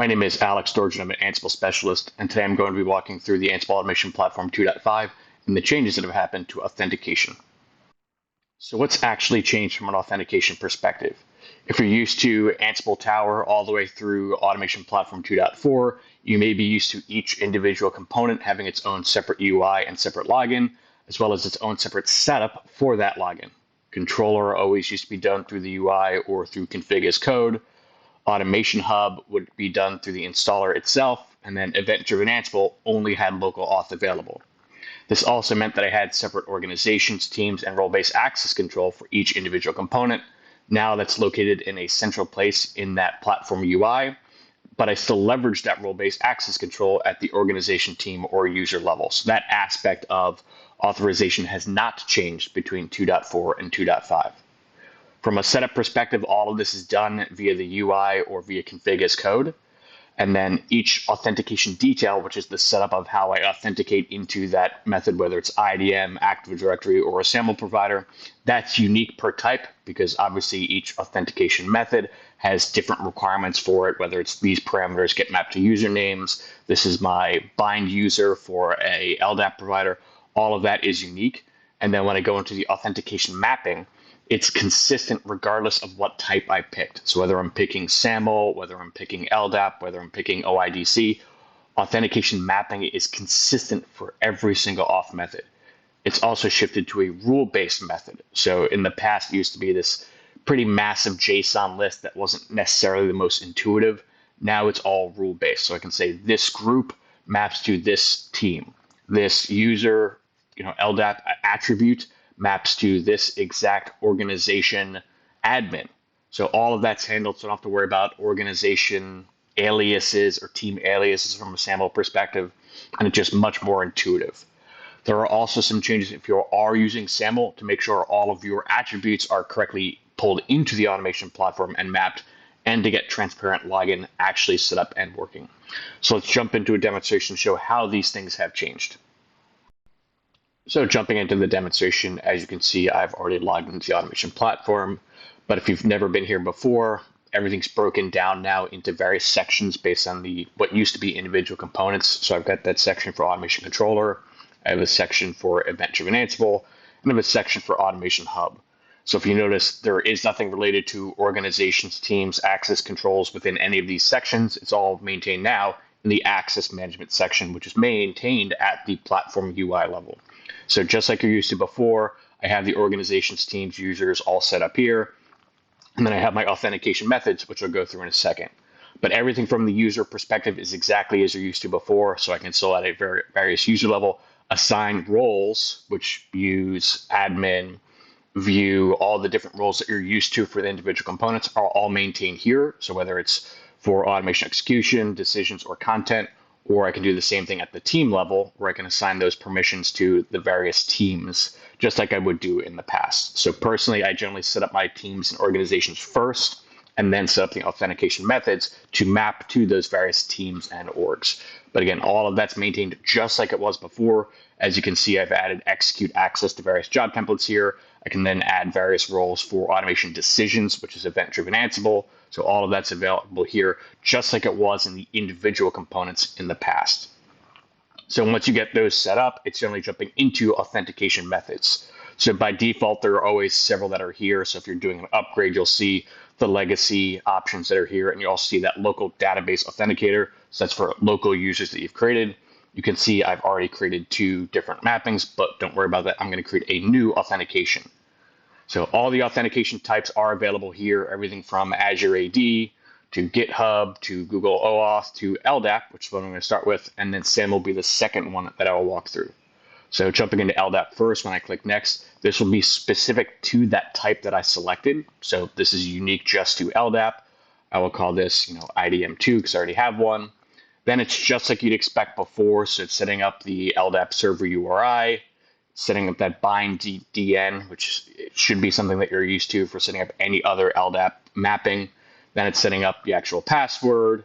My name is Alex Dorjan. I'm an Ansible specialist, and today I'm going to be walking through the Ansible Automation Platform 2.5 and the changes that have happened to authentication. So what's actually changed from an authentication perspective? If you're used to Ansible Tower all the way through Automation Platform 2.4, you may be used to each individual component having its own separate UI and separate login, as well as its own separate setup for that login. Controller always used to be done through the UI or through config as code. Automation Hub would be done through the installer itself, and then event-driven Ansible only had local auth available. This also meant that I had separate organizations, teams, and role-based access control for each individual component. Now that's located in a central place in that platform UI, but I still leverage that role-based access control at the organization, team, or user level. So that aspect of authorization has not changed between 2.4 and 2.5. From a setup perspective, all of this is done via the UI or via config as code. And then each authentication detail, which is the setup of how I authenticate into that method, whether it's IDM, Active Directory, or a SAML provider, that's unique per type because obviously each authentication method has different requirements for it, whether it's these parameters get mapped to usernames, this is my bind user for a LDAP provider, all of that is unique. And then when I go into the authentication mapping, it's consistent regardless of what type I picked. So whether I'm picking SAML, whether I'm picking LDAP, whether I'm picking OIDC, authentication mapping is consistent for every single auth method. It's also shifted to a rule-based method. So in the past, it used to be this pretty massive JSON list that wasn't necessarily the most intuitive. Now it's all rule-based. So I can say this group maps to this team. This user, LDAP attribute maps to this exact organization admin. So all of that's handled, so I don't have to worry about organization aliases or team aliases from a SAML perspective, and it's just much more intuitive. There are also some changes if you are using SAML to make sure all of your attributes are correctly pulled into the automation platform and mapped, and to get transparent login actually set up and working. So let's jump into a demonstration to show how these things have changed. So jumping into the demonstration, as you can see, I've already logged into the automation platform. But if you've never been here before, everything's broken down now into various sections based on what used to be individual components. So I've got that section for automation controller. I have a section for event-driven Ansible, and I have a section for automation hub. So if you notice, there is nothing related to organizations, teams, access controls within any of these sections. It's all maintained now in the access management section, which is maintained at the platform UI level. So just like you're used to before, I have the organizations, teams, users all set up here. And then I have my authentication methods, which I'll go through in a second. But everything from the user perspective is exactly as you're used to before. So I can still at a various user level assign roles, which use admin, view, all the different roles that you're used to for the individual components are all maintained here. So whether it's for automation execution, decisions, or content, or I can do the same thing at the team level where I can assign those permissions to the various teams, just like I would do in the past. So personally, I generally set up my teams and organizations first, and then set up the authentication methods to map to those various teams and orgs. But again, all of that's maintained just like it was before. As you can see, I've added execute access to various job templates here. I can then add various roles for automation decisions, which is event-driven Ansible. So all of that's available here, just like it was in the individual components in the past. So once you get those set up, it's generally jumping into authentication methods. So by default, there are always several that are here. So if you're doing an upgrade, you'll see the legacy options that are here, and you also see that local database authenticator. So that's for local users that you've created. You can see I've already created 2 different mappings, but don't worry about that. I'm going to create a new authentication. So all the authentication types are available here, everything from Azure AD to GitHub to Google OAuth to LDAP, which is what I'm going to start with, and then SAML will be the second one that I will walk through. So jumping into LDAP first, when I click next, this will be specific to that type that I selected. So this is unique just to LDAP. I will call this, IDM2 because I already have one. Then it's just like you'd expect before. So it's setting up the LDAP server URI, setting up that bind DN, which should be something that you're used to for setting up any other LDAP mapping. Then it's setting up the actual password,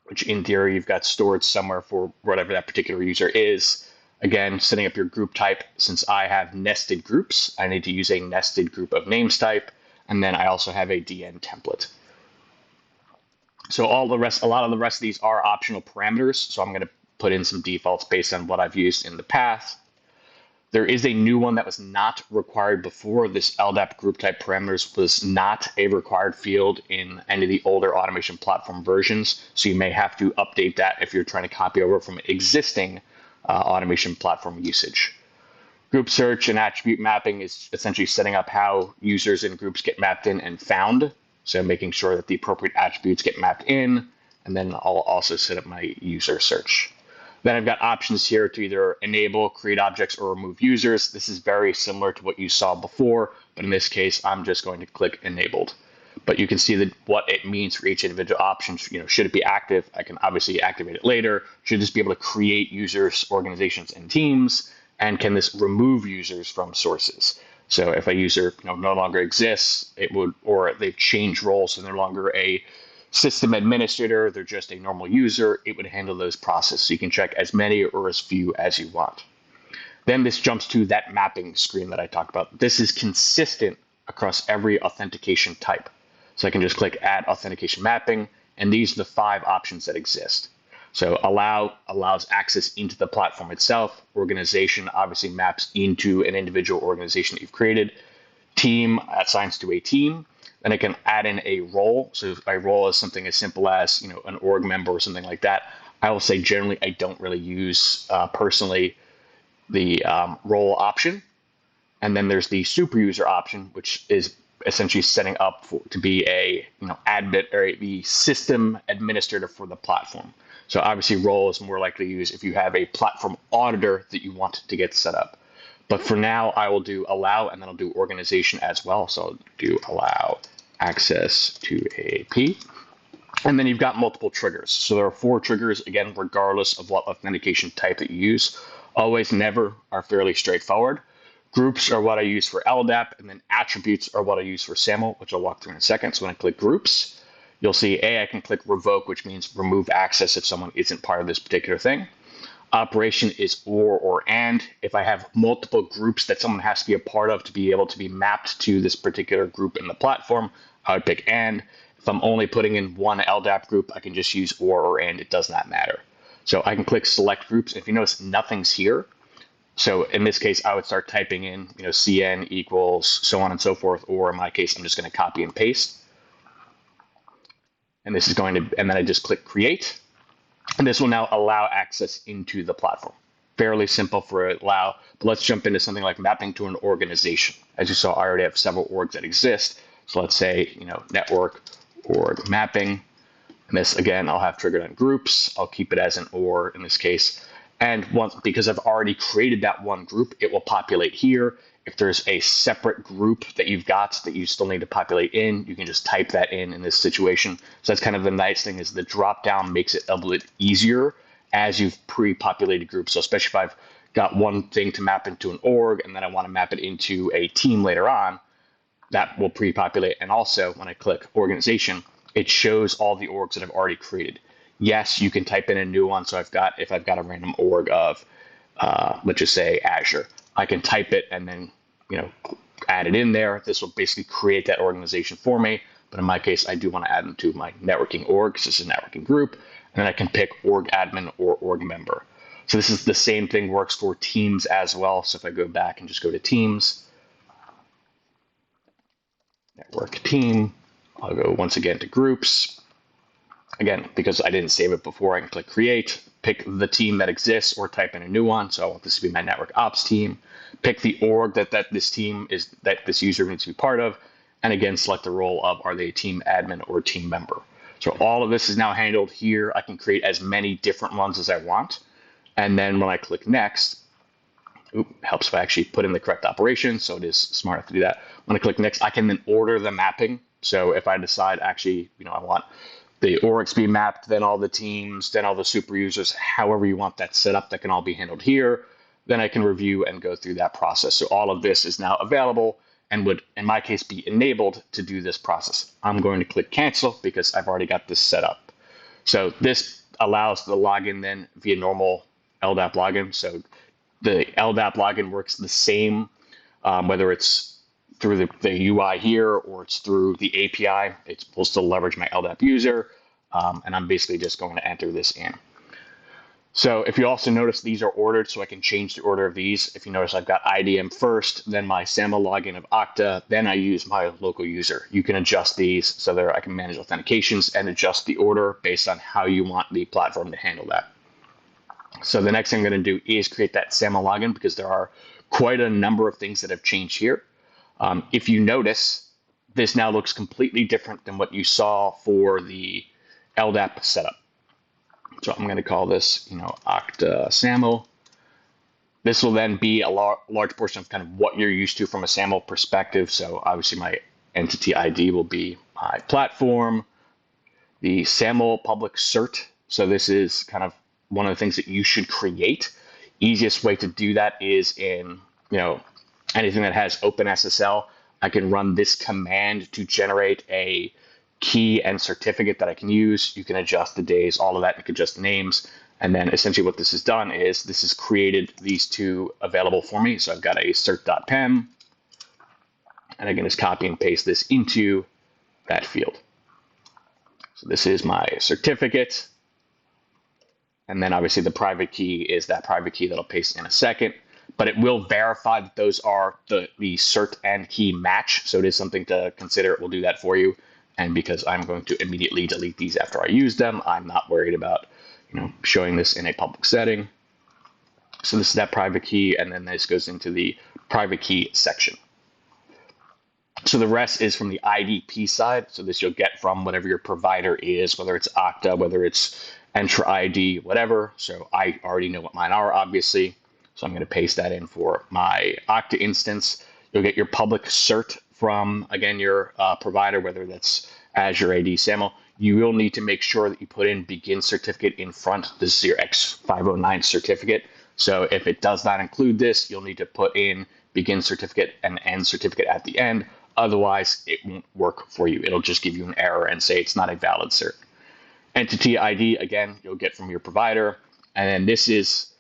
which in theory you've got stored somewhere for whatever that particular user is. Again, setting up your group type. Since I have nested groups, I need to use a nested group of names type. And then I also have a DN template. So a lot of the rest of these are optional parameters. So I'm going to put in some defaults based on what I've used in the past. There is a new one that was not required before. This LDAP group type parameters was not a required field in any of the older automation platform versions. So you may have to update that if you're trying to copy over from existing automation platform usage. Group search and attribute mapping is essentially setting up how users and groups get mapped in and found. So making sure that the appropriate attributes get mapped in, and then I'll also set up my user search. Then I've got options here to either enable, create objects, or remove users. This is very similar to what you saw before, but in this case, I'm just going to click enabled. But you can see that what it means for each individual option. Should it be active? I can obviously activate it later. Should this be able to create users, organizations, and teams? And can this remove users from sources? So if a user no longer exists, it would, or they've changed roles, so they're no longer a system administrator, they're just a normal user, it would handle those processes. So you can check as many or as few as you want. Then this jumps to that mapping screen that I talked about. This is consistent across every authentication type. So I can just click Add Authentication Mapping, and these are the 5 options that exist. So allow allows access into the platform itself. Organization obviously maps into an individual organization that you've created. Team assigns to a team. Then I can add in a role. So if my role is something as simple as an org member or something like that, I will say generally I don't really use personally the role option. And then there's the super user option, which is essentially setting up to be a admin or the system administrator for the platform. So obviously role is more likely to use if you have a platform auditor that you want to get set up. But for now, I will do allow, and then I'll do organization as well. So I'll do allow access to AAP. And then you've got multiple triggers. So there are 4 triggers, again, regardless of what authentication type that you use. Always, never are fairly straightforward. Groups are what I use for LDAP, and then attributes are what I use for SAML, which I'll walk through in a second. So when I click groups, you'll see I can click revoke, which means remove access if someone isn't part of this particular thing. Operation is or and. If I have multiple groups that someone has to be a part of to be able to be mapped to this particular group in the platform, I would pick and. If I'm only putting in one LDAP group, I can just use or and. It does not matter. So I can click select groups. If you notice, nothing's here. So in this case, I would start typing in, CN equals so on and so forth, or in my case, I'm just going to copy and paste. And this is going to, and then I just click create. And this will now allow access into the platform. Fairly simple for allow, but let's jump into something like mapping to an organization. As you saw, I already have several orgs that exist. So let's say, network org mapping. And this, again, I'll have triggered on groups. I'll keep it as an or in this case. And because I've already created that one group, it will populate here. If there's a separate group that you've got that you still need to populate in, you can just type that in this situation. So that's kind of the nice thing is the drop down makes it a little bit easier as you've pre-populated groups. So especially if I've got one thing to map into an org and then I want to map it into a team later on, that will pre-populate. And also when I click organization, it shows all the orgs that I've already created. Yes, you can type in a new one. So if I've got a random org of, let's just say Azure, I can type it and then, add it in there. This will basically create that organization for me. But in my case, I do want to add them to my networking org because this is a networking group. And then I can pick org admin or org member. So this is the same thing, works for teams as well. So if I go back and just go to teams, network team, I'll go once again to groups. Again, because I didn't save it before, I can click create, pick the team that exists or type in a new one. So I want this to be my network ops team, pick the org that this team is, that this user needs to be part of. And again, select the role of, are they a team admin or team member? So all of this is now handled here. I can create as many different ones as I want. And then when I click next, helps if I actually put in the correct operation. So it is smart enough to do that. When I click next, I can then order the mapping. So if I decide actually, I want the orgs to be mapped, then all the teams, then all the super users, however you want that set up, that can all be handled here. Then I can review and go through that process. So all of this is now available and would, in my case, be enabled to do this process. I'm going to click cancel because I've already got this set up. So this allows the login then via normal LDAP login. So the LDAP login works the same, whether it's through the UI here or it's through the API. It will still leverage my LDAP user. and I'm basically just going to enter this in. So if you also notice, these are ordered, so I can change the order of these. If you notice, I've got IDM first, then my SAML login of Okta, then I use my local user. You can adjust these so that I can manage authentications and adjust the order based on how you want the platform to handle that. So the next thing I'm going to do is create that SAML login because there are quite a number of things that have changed here. If you notice, this now looks completely different than what you saw for the LDAP setup. So I'm going to call this, Okta SAML. This will then be a large portion of kind of what you're used to from a SAML perspective. So obviously my entity ID will be my platform, the SAML public cert. So this is kind of one of the things that you should create. Easiest way to do that is in, anything that has OpenSSL. I can run this command to generate a key and certificate that I can use. You can adjust the days, all of that. You can adjust the names. And then essentially what this has done is this has created these two available for me. So I've got a cert.pem, and I can just copy and paste this into that field. So this is my certificate. And then obviously the private key is that private key that I'll paste in a second. But it will verify that those are the cert and key match. So it is something to consider. It will do that for you. And because I'm going to immediately delete these after I use them, I'm not worried about showing this in a public setting. So this is that private key, and then this goes into the private key section. So the rest is from the IdP side. So this you'll get from whatever your provider is, whether it's Okta, whether it's Entra ID, whatever. So I already know what mine are, obviously. So I'm going to paste that in for my Okta instance. You'll get your public cert from, again, your provider, whether that's Azure AD SAML. You will need to make sure that you put in begin certificate in front. This is your X509 certificate. So if it does not include this, you'll need to put in begin certificate and end certificate at the end. Otherwise, it won't work for you. It'll just give you an error and say it's not a valid cert. Entity ID, again, you'll get from your provider. And then this is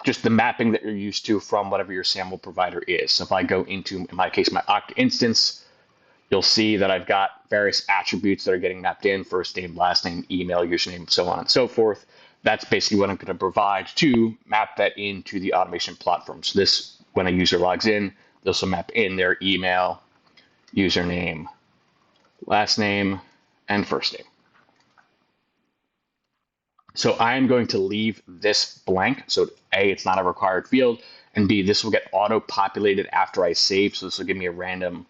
just the mapping that you're used to from whatever your SAML provider is. So if I go into, in my case, my Okta instance, you'll see that I've got various attributes that are getting mapped in: first name, last name, email, username, so on and so forth. That's basically what I'm going to provide to map that into the automation platform. So this, when a user logs in, this will map in their email, username, last name, and first name. So I'm going to leave this blank. So A, it's not a required field, and B, this will get auto-populated after I save. So this will give me a random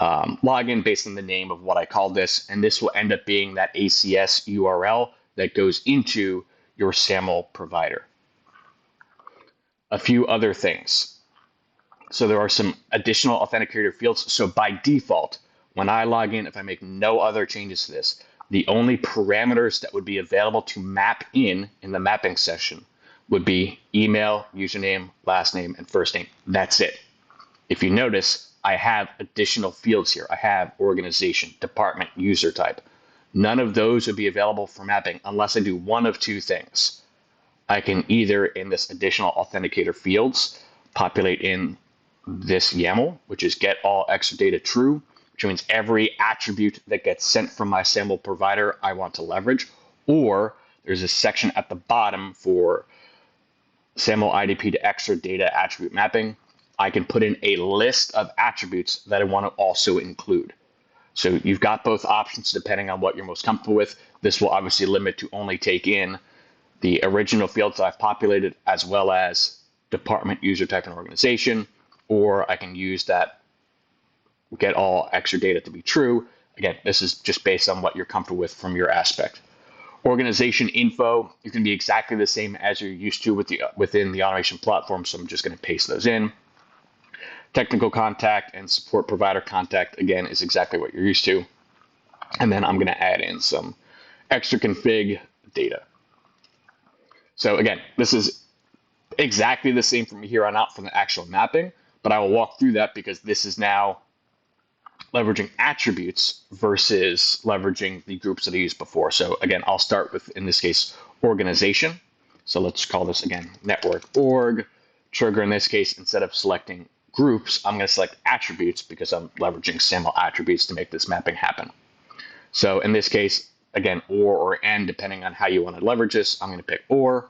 login based on the name of what I called this, and this will end up being that ACS URL that goes into your SAML provider. A few other things. So there are some additional authenticator fields. So by default, when I log in, if I make no other changes to this, the only parameters that would be available to map in the mapping session would be email, username, last name, and first name. That's it. If you notice, I have additional fields here. I have organization, department, user type. None of those would be available for mapping unless I do one of two things. I can either, in this additional authenticator fields, populate in this YAML, which is get all extra data true, which means every attribute that gets sent from my SAML provider I want to leverage, or there's a section at the bottom for SAML IDP to extra data attribute mapping. I can put in a list of attributes that I want to also include. So you've got both options depending on what you're most comfortable with. This will obviously limit to only take in the original fields I've populated, as well as department, user type, and organization, or I can use that get all extra data to be true. Again, this is just based on what you're comfortable with from your aspect. Organization info, you can be exactly the same as you're used to within the automation platform, so I'm just going to paste those in. Technical contact and support provider contact, again, is exactly what you're used to. And then I'm going to add in some extra config data. So again, this is exactly the same from here on out from the actual mapping, but I will walk through that because this is now leveraging attributes versus leveraging the groups that I used before. So again, I'll start with, in this case, organization. So let's call this again network org. Trigger in this case, instead of selecting groups, I'm going to select attributes because I'm leveraging SAML attributes to make this mapping happen. So in this case, again, or and, depending on how you want to leverage this. I'm going to pick or,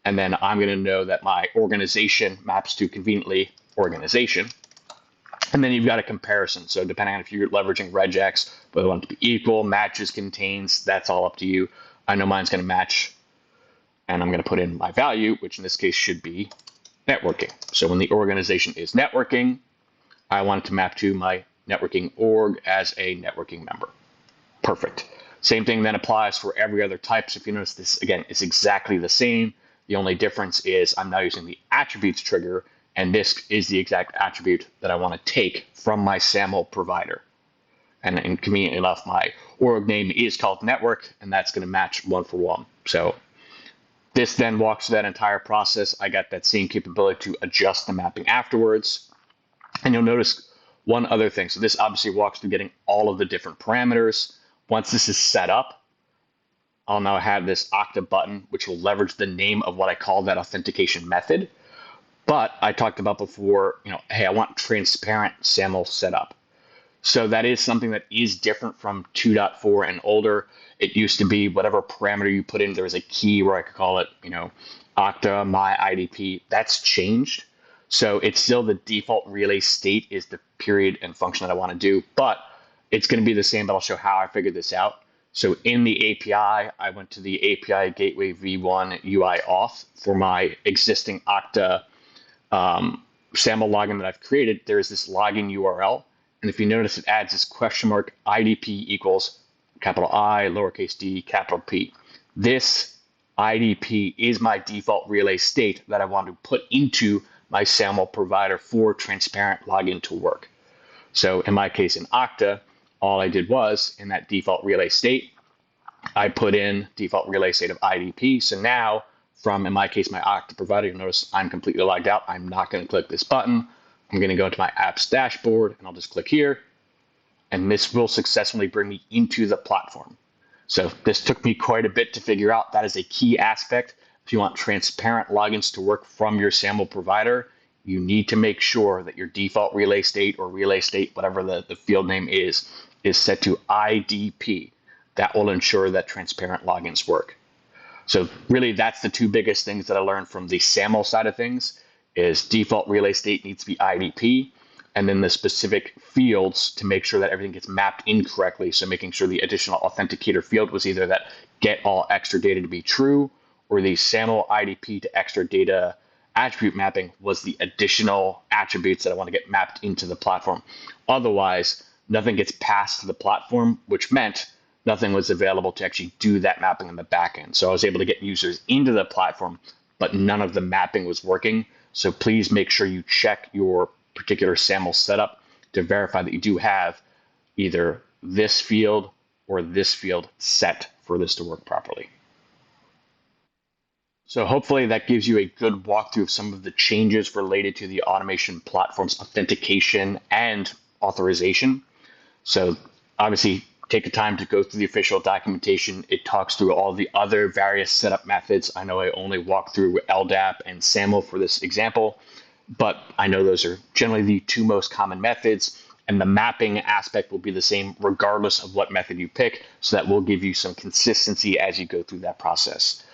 and then I'm going to know that my organization maps to conveniently organization. And then you've got a comparison. So depending on if you're leveraging regex, whether you want it to be equal, matches, contains, that's all up to you. I know mine's going to match, and I'm going to put in my value, which in this case should be networking. So when the organization is networking, I want it to map to my networking org as a networking member. Perfect. Same thing then applies for every other type. So if you notice this, again, it's exactly the same. The only difference is I'm now using the attributes trigger, and this is the exact attribute that I want to take from my SAML provider. And conveniently enough, my org name is called network, and that's going to match 1-for-1. So this then walks through that entire process. I got that same capability to adjust the mapping afterwards. And you'll notice one other thing. So this obviously walks through getting all of the different parameters. Once this is set up, I'll now have this Okta button, which will leverage the name of what I call that authentication method. But I talked about before, hey, I want transparent SAML setup. So that is something that is different from 2.4 and older. It used to be whatever parameter you put in, there was a key where I could call it, Okta, my IDP. That's changed. So it's still the default relay state is the period and function that I want to do, but it's going to be the same, but I'll show how I figured this out. So in the API, I went to the API Gateway V1 UI auth for my existing Okta SAML login that I've created. There's this login URL. And if you notice, it adds this question mark IDP equals capital I, lowercase d, capital P. This IDP is my default relay state that I want to put into my SAML provider for transparent login to work. So in my case, in Okta, all I did was in that default relay state, I put in default relay state of IDP. So now from, in my case, my Okta provider, you'll notice I'm completely logged out. I'm not going to click this button. I'm going to go to my apps dashboard and I'll just click here. And this will successfully bring me into the platform. So this took me quite a bit to figure out. That is a key aspect. If you want transparent logins to work from your SAML provider, you need to make sure that your default relay state or relay state, whatever the field name is set to IDP. That will ensure that transparent logins work. So really, that's the two biggest things that I learned from the SAML side of things is default relay state needs to be IDP, and then the specific fields to make sure that everything gets mapped incorrectly. So making sure the additional authenticator field was either that get all extra data to be true, or the SAML IDP to extra data attribute mapping was the additional attributes that I want to get mapped into the platform. Otherwise, nothing gets passed to the platform, which meant nothing was available to actually do that mapping in the backend. So I was able to get users into the platform, but none of the mapping was working. So please make sure you check your particular SAML setup to verify that you do have either this field or this field set for this to work properly. So hopefully that gives you a good walkthrough of some of the changes related to the automation platform's authentication and authorization. So obviously take the time to go through the official documentation. It talks through all the other various setup methods. I know I only walked through LDAP and SAML for this example, but I know those are generally the two most common methods, and the mapping aspect will be the same regardless of what method you pick. So that will give you some consistency as you go through that process.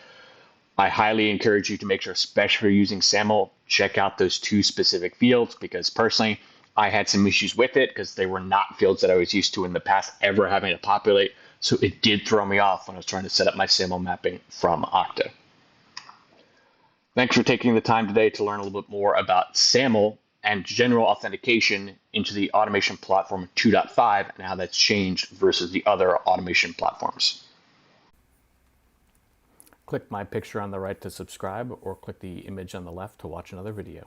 I highly encourage you to make sure, especially if you're using SAML, check out those two specific fields, because personally, I had some issues with it because they were not fields that I was used to in the past ever having to populate. So it did throw me off when I was trying to set up my SAML mapping from Okta. Thanks for taking the time today to learn a little bit more about SAML and general authentication into the automation platform 2.5 and how that's changed versus the other automation platforms. Click my picture on the right to subscribe, or click the image on the left to watch another video.